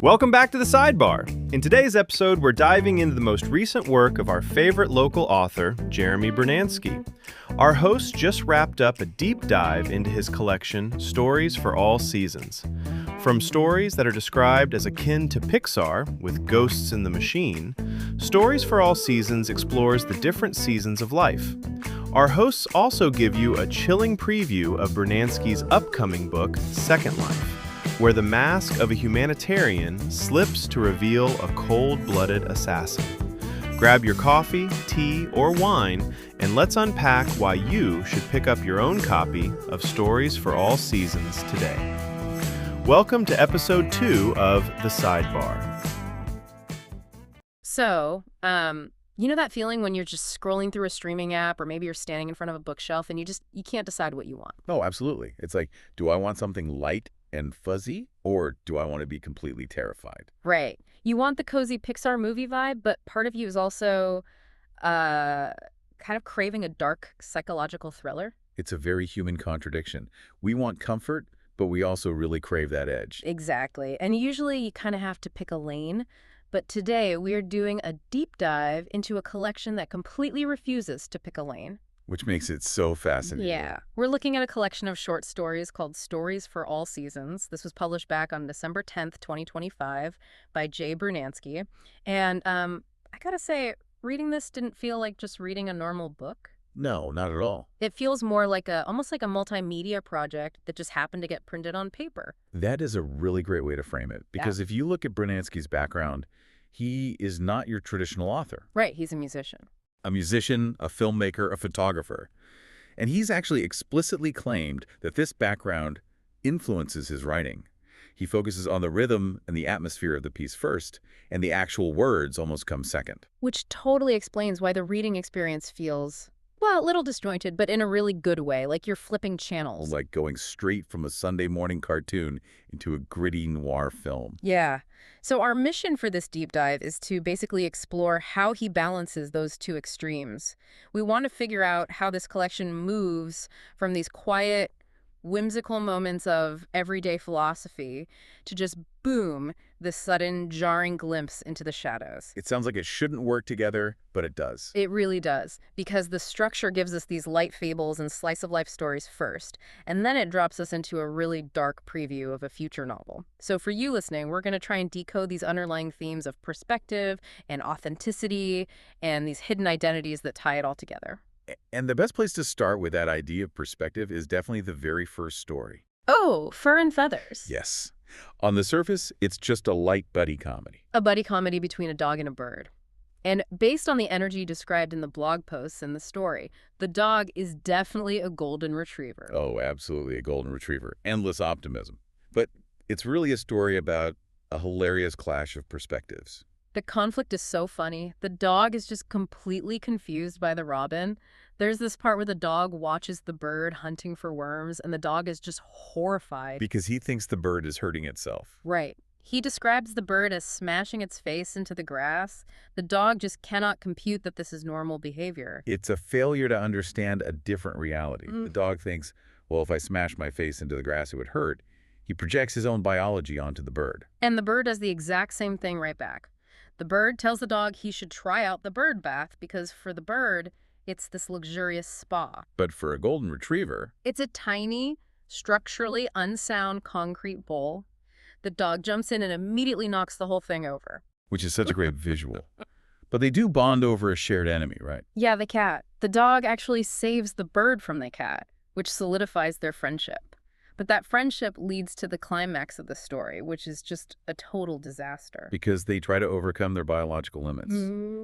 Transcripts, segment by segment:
Welcome back to the Sidebar. In today's episode, we're diving into the most recent work of our favorite local author, Jeremy Brunansky. Our host just wrapped up a deep dive into his collection, Stories for All Seasons. From stories that are described as akin to Pixar, with ghosts in the machine, Stories for All Seasons explores the different seasons of life. Our hosts also give you a chilling preview of Brunansky's upcoming book, Second Life, where the mask of a humanitarian slips to reveal a cold-blooded assassin. Grab your coffee, tea, or wine, and let's unpack why you should pick up your own copy of Stories for All Seasons today. Welcome to episode 2 of The Sidebar. So, you know that feeling when you're just scrolling through a streaming app, or maybe you're standing in front of a bookshelf and you can't decide what you want? Oh, absolutely. It's like, do I want something light and fuzzy, or do I want to be completely terrified? Right. You want the cozy Pixar movie vibe, but part of you is also kind of craving a dark psychological thriller. It's a very human contradiction. We want comfort, but we also really crave that edge. Exactly. And usually you kind of have to pick a lane. But today we are doing a deep dive into a collection that completely refuses to pick a lane. Which makes it so fascinating. Yeah. We're looking at a collection of short stories called Stories for All Seasons. This was published back on December 10th, 2025 by J. Brunansky. And I gotta say, reading this didn't feel like just reading a normal book. No, not at all. It feels more like almost like a multimedia project that just happened to get printed on paper. That is a really great way to frame it. Because if you look at Brunansky's background, he is not your traditional author. Right, he's a musician. A musician, a filmmaker, a photographer. And he's actually explicitly claimed that this background influences his writing. He focuses on the rhythm and the atmosphere of the piece first, and the actual words almost come second. Which totally explains why the reading experience feels, well, a little disjointed, but in a really good way, like you're flipping channels. Like going straight from a Sunday morning cartoon into a gritty noir film. Yeah. So our mission for this deep dive is to basically explore how he balances those two extremes. We want to figure out how this collection moves from these quiet, whimsical moments of everyday philosophy to just boom, this sudden, jarring glimpse into the shadows. It sounds like it shouldn't work together, but it does. It really does, because the structure gives us these light fables and slice-of-life stories first, and then it drops us into a really dark preview of a future novel. So for you listening, we're going to try and decode these underlying themes of perspective and authenticity and these hidden identities that tie it all together. And the best place to start with that idea of perspective is definitely the very first story. Oh, Fur and Feathers. Yes. On the surface, it's just a light buddy comedy. A buddy comedy between a dog and a bird. And based on the energy described in the blog posts and the story, the dog is definitely a golden retriever. Oh, absolutely, a golden retriever. Endless optimism. But it's really a story about a hilarious clash of perspectives. The conflict is so funny. The dog is just completely confused by the robin. There's this part where the dog watches the bird hunting for worms, and the dog is just horrified. Because he thinks the bird is hurting itself. Right. He describes the bird as smashing its face into the grass. The dog just cannot compute that this is normal behavior. It's a failure to understand a different reality. The dog thinks, well, if I smash my face into the grass, it would hurt. He projects his own biology onto the bird. And the bird does the exact same thing right back. The bird tells the dog he should try out the bird bath because for the bird, it's this luxurious spa. But for a golden retriever, it's a tiny, structurally unsound concrete bowl. The dog jumps in and immediately knocks the whole thing over. which is such a great visual. But they do bond over a shared enemy, right? Yeah, the cat. The dog actually saves the bird from the cat, which solidifies their friendship. But that friendship leads to the climax of the story, which is just a total disaster. Because they try to overcome their biological limits.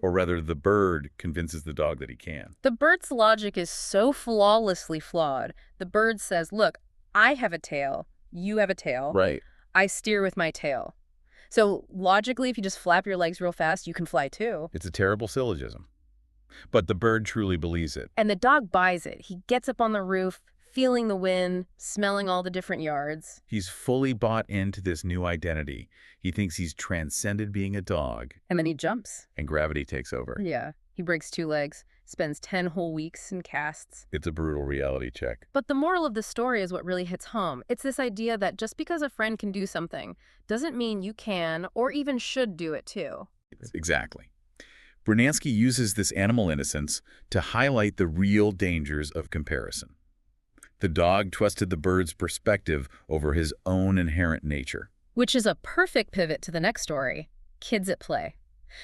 Or rather, the bird convinces the dog that he can. The bird's logic is so flawlessly flawed. The bird says, look, I have a tail, you have a tail. Right. I steer with my tail. So logically, if you just flap your legs real fast, you can fly too. It's a terrible syllogism. But the bird truly believes it. And the dog buys it. He gets up on the roof, feeling the wind, smelling all the different yards. He's fully bought into this new identity. He thinks he's transcended being a dog. And then he jumps. And gravity takes over. Yeah. He breaks 2 legs, spends 10 whole weeks in casts. It's a brutal reality check. But the moral of the story is what really hits home. It's this idea that just because a friend can do something doesn't mean you can or even should do it too. Exactly. Brunansky uses this animal innocence to highlight the real dangers of comparison. The dog trusted the bird's perspective over his own inherent nature. Which is a perfect pivot to the next story, Kids at Play.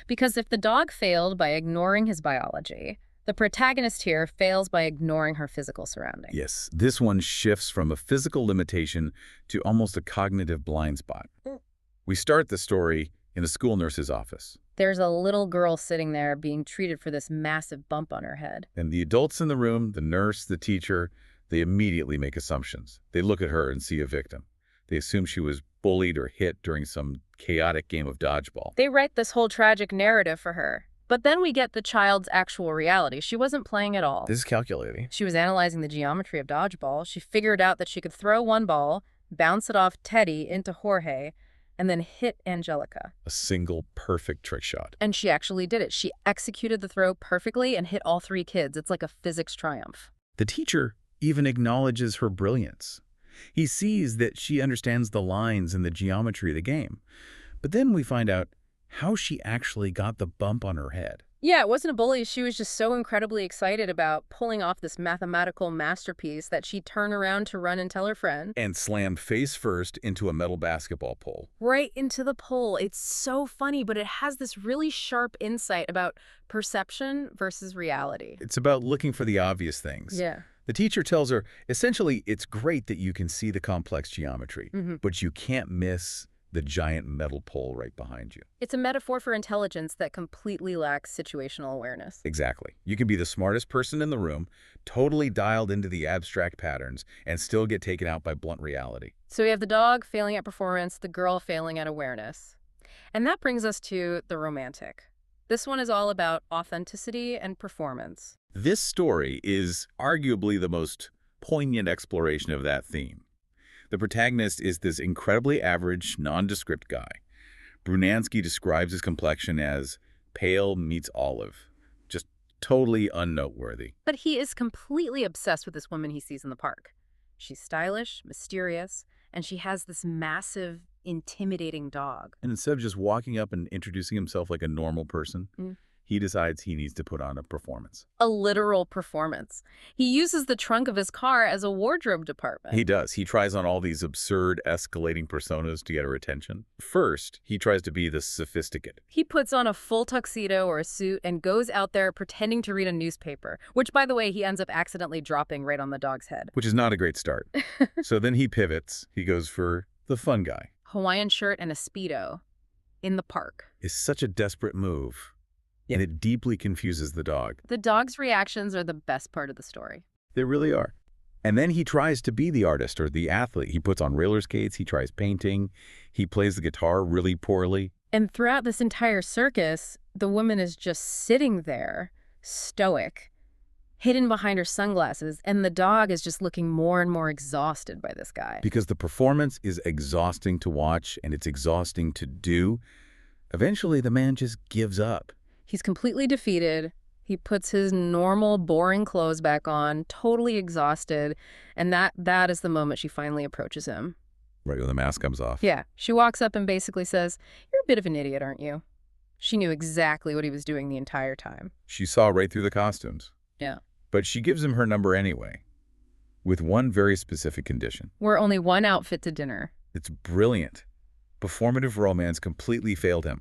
Because if the dog failed by ignoring his biology, the protagonist here fails by ignoring her physical surroundings. Yes, this one shifts from a physical limitation to almost a cognitive blind spot. We start the story in a school nurse's office. There's a little girl sitting there being treated for this massive bump on her head. And the adults in the room, the nurse, the teacher, they immediately make assumptions. They look at her and see a victim. They assume she was bullied or hit during some chaotic game of dodgeball. They write this whole tragic narrative for her. But then we get the child's actual reality. She wasn't playing at all. This is calculating. She was analyzing the geometry of dodgeball. She figured out that she could throw one ball, bounce it off Teddy into Jorge, and then hit Angelica. A single perfect trick shot. And she actually did it. She executed the throw perfectly and hit all 3 kids. It's like a physics triumph. The teacher even acknowledges her brilliance. He sees that she understands the lines and the geometry of the game. But then we find out how she actually got the bump on her head. Yeah, it wasn't a bully. She was just so incredibly excited about pulling off this mathematical masterpiece that she turned around to run and tell her friend. And slammed face first into a metal basketball pole. Right into the pole. It's so funny, but it has this really sharp insight about perception versus reality. It's about looking for the obvious things. Yeah. The teacher tells her, essentially, it's great that you can see the complex geometry, but you can't miss the giant metal pole right behind you. It's a metaphor for intelligence that completely lacks situational awareness. Exactly. You can be the smartest person in the room, totally dialed into the abstract patterns, and still get taken out by blunt reality. So we have the dog failing at performance, the girl failing at awareness. And that brings us to the romantic. This one is all about authenticity and performance. This story is arguably the most poignant exploration of that theme. The protagonist is this incredibly average, nondescript guy. Brunansky describes his complexion as pale meets olive, just totally unnoteworthy. But he is completely obsessed with this woman he sees in the park. She's stylish, mysterious, and she has this massive, intimidating dog. And instead of just walking up and introducing himself like a normal person, he decides he needs to put on a performance. A literal performance. He uses the trunk of his car as a wardrobe department. He does. He tries on all these absurd, escalating personas to get her attention. First, he tries to be the sophisticate. He puts on a full tuxedo or a suit and goes out there pretending to read a newspaper, which, by the way, he ends up accidentally dropping right on the dog's head. Which is not a great start. So then he pivots. He goes for the fun guy. Hawaiian shirt and a Speedo in the park. It's such a desperate move. And it deeply confuses the dog. The dog's reactions are the best part of the story. They really are. And then he tries to be the artist or the athlete. He puts on roller skates, he tries painting, he plays the guitar really poorly. And throughout this entire circus, the woman is just sitting there, stoic, hidden behind her sunglasses, and the dog is just looking more and more exhausted by this guy. Because the performance is exhausting to watch and it's exhausting to do. Eventually, the man just gives up. He's completely defeated. He puts his normal, boring clothes back on, totally exhausted, and that is the moment she finally approaches him. Right when the mask comes off. Yeah. She walks up and basically says, "You're a bit of an idiot, aren't you?" She knew exactly what he was doing the entire time. She saw right through the costumes. Yeah. But she gives him her number anyway, with one very specific condition. Wear only one outfit to dinner. It's brilliant. Performative romance completely failed him.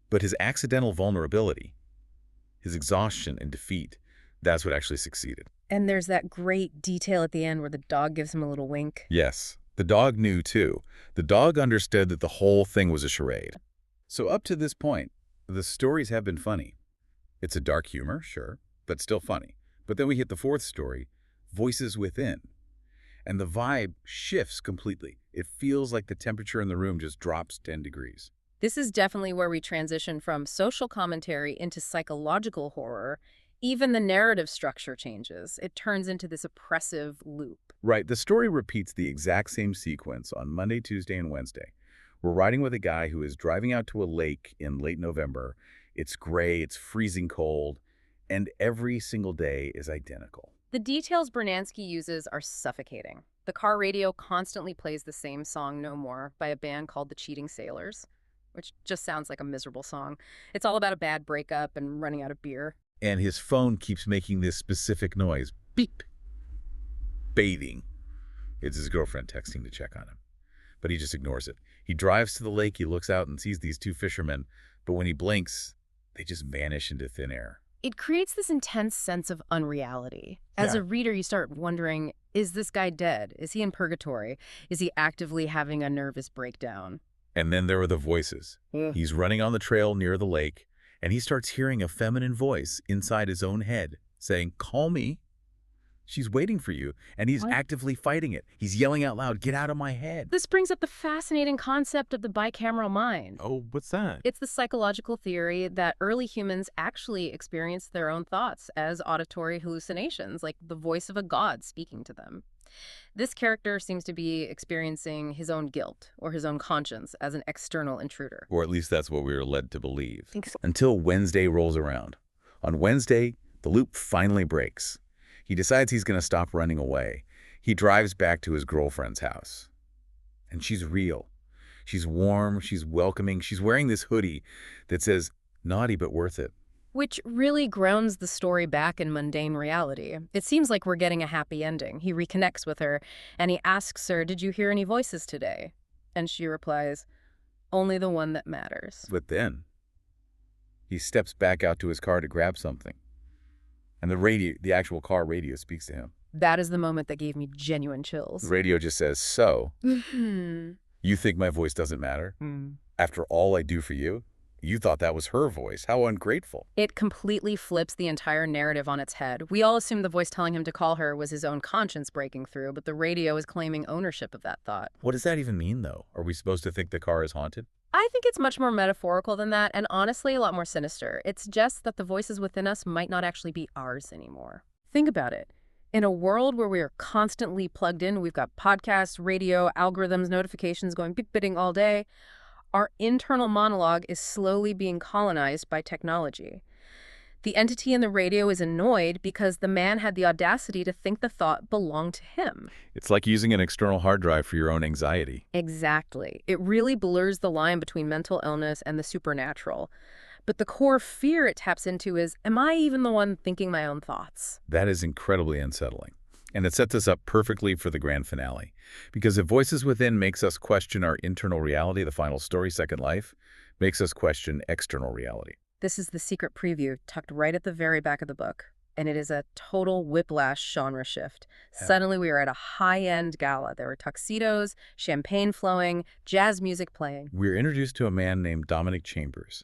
But his accidental vulnerability, his exhaustion and defeat, that's what actually succeeded. And there's that great detail at the end where the dog gives him a little wink. Yes, the dog knew too. The dog understood that the whole thing was a charade. So up to this point, the stories have been funny. It's a dark humor, sure, but still funny. But then we hit the fourth story, Voices Within. And the vibe shifts completely. It feels like the temperature in the room just drops 10 degrees. This is definitely where we transition from social commentary into psychological horror. Even the narrative structure changes. It turns into this oppressive loop. Right. The story repeats the exact same sequence on Monday, Tuesday, and Wednesday. We're riding with a guy who is driving out to a lake in late November. It's gray, it's freezing cold, And every single day is identical. The details Brunansky uses are suffocating. The car radio constantly plays the same song, No More, by a band called the Cheating Sailors, which just sounds like a miserable song. It's all about a bad breakup and running out of beer. And his phone keeps making this specific noise. Beep. Bathing. It's his girlfriend texting to check on him. But he just ignores it. He drives to the lake, he looks out and sees these two fishermen, but when he blinks, they just vanish into thin air. It creates this intense sense of unreality. As a reader, you start wondering, is this guy dead? Is he in purgatory? Is he actively having a nervous breakdown? And then there are the voices. He's running on the trail near the lake, and he starts hearing a feminine voice inside his own head saying, "Call me. She's waiting for you." And he's actively fighting it. He's yelling out loud, "Get out of my head." This brings up the fascinating concept of the bicameral mind. Oh, what's that? It's the psychological theory that early humans actually experienced their own thoughts as auditory hallucinations, like the voice of a god speaking to them. This character seems to be experiencing his own guilt or his own conscience as an external intruder. Or at least that's what we were led to believe. Until Wednesday rolls around. On Wednesday, the loop finally breaks. He decides he's going to stop running away. He drives back to his girlfriend's house. And she's real. She's warm, she's welcoming, she's wearing this hoodie that says, "Naughty but worth it." Which really grounds the story back in mundane reality. It seems like we're getting a happy ending. He reconnects with her, and he asks her, "Did you hear any voices today?" And she replies, "Only the one that matters." But then, he steps back out to his car to grab something. And the actual car radio speaks to him. That is the moment that gave me genuine chills. The radio just says, "So, you think my voice doesn't matter? After all I do for you? You thought that was her voice. How ungrateful." It completely flips the entire narrative on its head. We all assume the voice telling him to call her was his own conscience breaking through, but the radio is claiming ownership of that thought. What does that even mean, though? Are we supposed to think the car is haunted? I think it's much more metaphorical than that, and honestly a lot more sinister. It suggests that the voices within us might not actually be ours anymore. Think about it. In a world where we are constantly plugged in, we've got podcasts, radio, algorithms, notifications going beep-bitting all day, our internal monologue is slowly being colonized by technology. The entity in the radio is annoyed because the man had the audacity to think the thought belonged to him. It's like using an external hard drive for your own anxiety. Exactly. It really blurs the line between mental illness and the supernatural. But the core fear it taps into is, am I even the one thinking my own thoughts? That is incredibly unsettling. And it sets us up perfectly for the grand finale. Because if Voices Within makes us question our internal reality, the final story, Second Life, makes us question external reality. This is the secret preview tucked right at the very back of the book. And it is a total whiplash genre shift. Suddenly we are at a high-end gala. There are tuxedos, champagne flowing, jazz music playing. We're introduced to a man named Dominic Chambers.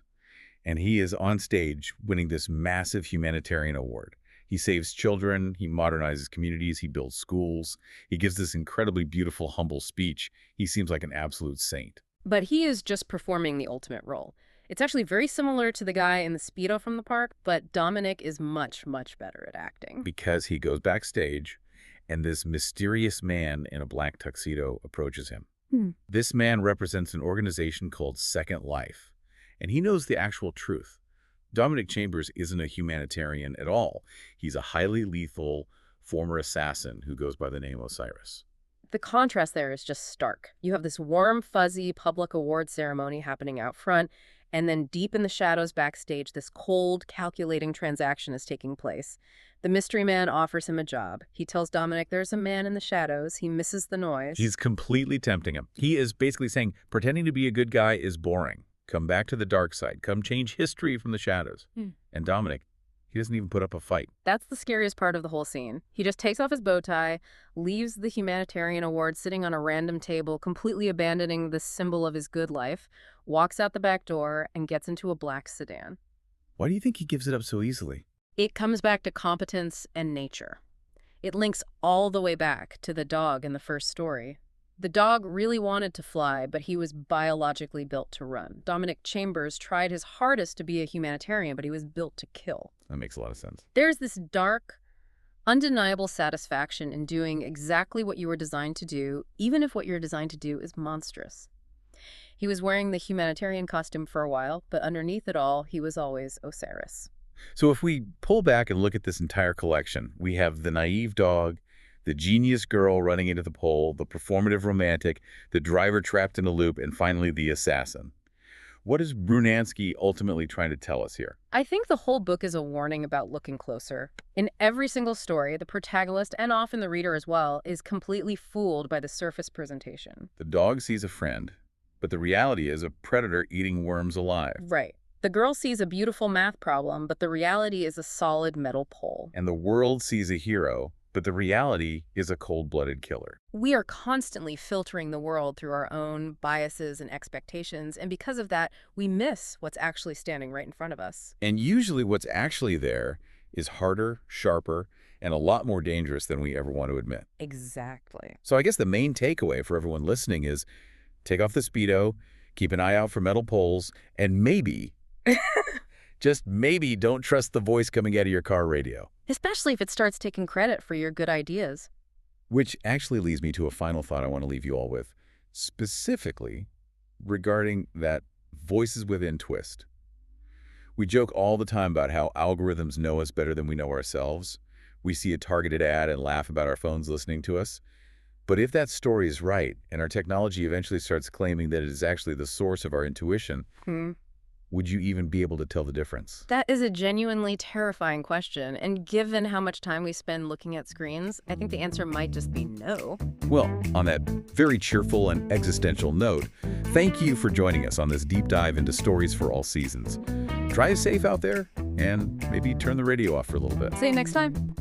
And he is on stage winning this massive humanitarian award. He saves children, he modernizes communities, he builds schools. He gives this incredibly beautiful, humble speech. He seems like an absolute saint. But he is just performing the ultimate role. It's actually very similar to the guy in the Speedo from the park, but Dominic is much, much better at acting. Because he goes backstage, and this mysterious man in a black tuxedo approaches him. This man represents an organization called Second Life, and he knows the actual truth. Dominic Chambers isn't a humanitarian at all. He's a highly lethal former assassin who goes by the name Osiris. The contrast there is just stark. You have this warm, fuzzy public award ceremony happening out front, and then deep in the shadows backstage, this cold, calculating transaction is taking place. The mystery man offers him a job. He tells Dominic there's a man in the shadows. He misses the noise. He's completely tempting him. He is basically saying, pretending to be a good guy is boring. Come back to the dark side. Come change history from the shadows. And Dominic, he doesn't even put up a fight. That's the scariest part of the whole scene. He just takes off his bow tie, leaves the humanitarian award sitting on a random table, completely abandoning the symbol of his good life, walks out the back door, and gets into a black sedan. Why do you think he gives it up so easily? It comes back to competence and nature. It links all the way back to the dog in the first story. The dog really wanted to fly, but he was biologically built to run. Dominic Chambers tried his hardest to be a humanitarian, but he was built to kill. That makes a lot of sense. There's this dark, undeniable satisfaction in doing exactly what you were designed to do, even if what you're designed to do is monstrous. He was wearing the humanitarian costume for a while, but underneath it all, he was always Osiris. So if we pull back and look at this entire collection, we have the naive dog, the genius girl running into the pole, the performative romantic, the driver trapped in a loop, and finally the assassin. What is Brunansky ultimately trying to tell us here? I think the whole book is a warning about looking closer. In every single story, the protagonist, and often the reader as well, is completely fooled by the surface presentation. The dog sees a friend, but the reality is a predator eating worms alive. Right. The girl sees a beautiful math problem, but the reality is a solid metal pole. And the world sees a hero, but the reality is a cold-blooded killer. We are constantly filtering the world through our own biases and expectations, and because of that, we miss what's actually standing right in front of us. And usually what's actually there is harder, sharper, and a lot more dangerous than we ever want to admit. Exactly. So I guess the main takeaway for everyone listening is take off the Speedo, keep an eye out for metal poles, and maybe, just maybe, don't trust the voice coming out of your car radio. Especially if it starts taking credit for your good ideas. Which actually leads me to a final thought I want to leave you all with, specifically regarding that voices within twist. We joke all the time about how algorithms know us better than we know ourselves. We see a targeted ad and laugh about our phones listening to us. But if that story is right, and our technology eventually starts claiming that it is actually the source of our intuition, would you even be able to tell the difference? That is a genuinely terrifying question, and given how much time we spend looking at screens, I think the answer might just be no. Well, on that very cheerful and existential note, thank you for joining us on this deep dive into stories for all seasons. Drive safe out there, and maybe turn the radio off for a little bit. See you next time.